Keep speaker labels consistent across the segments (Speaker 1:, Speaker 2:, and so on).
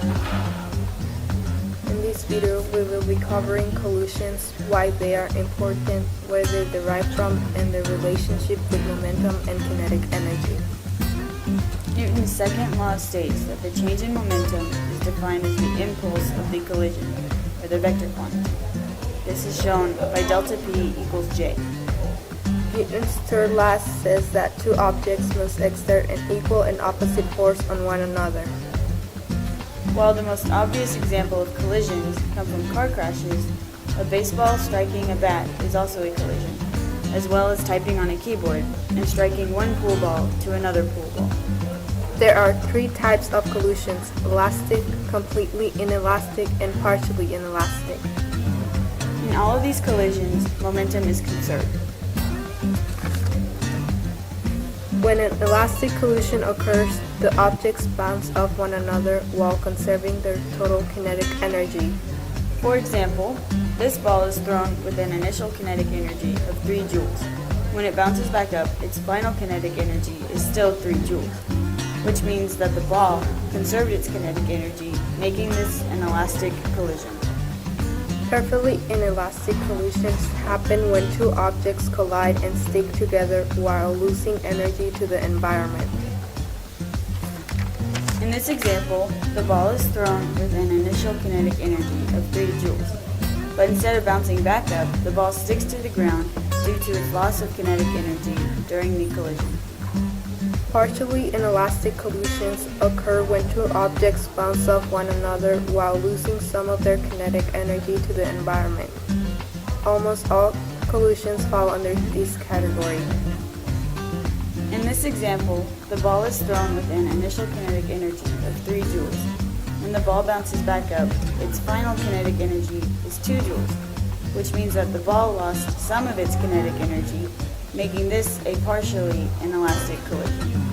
Speaker 1: In this video, we will be covering collisions, why they are important, where they derive from, and their relationship with momentum and kinetic energy.
Speaker 2: Newton's second law states that the change in momentum is defined as the impulse of the collision, or the vector quantity. This is shown by delta P equals J.
Speaker 1: Newton's third law says that two objects must exert an equal and opposite force on one another.
Speaker 2: While the most obvious example of collisions come from car crashes, a baseball striking a bat is also a collision, as well as typing on a keyboard and striking one pool ball to another pool ball.
Speaker 1: There are three types of collisions: elastic, completely inelastic, and partially inelastic.
Speaker 2: In all of these collisions, momentum is conserved.
Speaker 1: When an elastic collision occurs, the objects bounce off one another while conserving their total kinetic energy.
Speaker 2: For example, this ball is thrown with an initial kinetic energy of 3 joules. When it bounces back up, its final kinetic energy is still 3 joules, which means that the ball conserved its kinetic energy, making this an elastic collision.
Speaker 1: Perfectly inelastic collisions happen when two objects collide and stick together while losing energy to the environment.
Speaker 2: In this example, the ball is thrown with an initial kinetic energy of 3 joules, but instead of bouncing back up, the ball sticks to the ground due to its loss of kinetic energy during the collision.
Speaker 1: Partially inelastic collisions occur when two objects bounce off one another while losing some of their kinetic energy to the environment. Almost all collisions fall under this category.
Speaker 2: In this example, the ball is thrown with an initial kinetic energy of 3 joules. When the ball bounces back up, its final kinetic energy is 2 joules, which means that the ball lost some of its kinetic energy, making this a partially inelastic collision.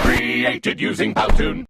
Speaker 3: Created using Powtoon.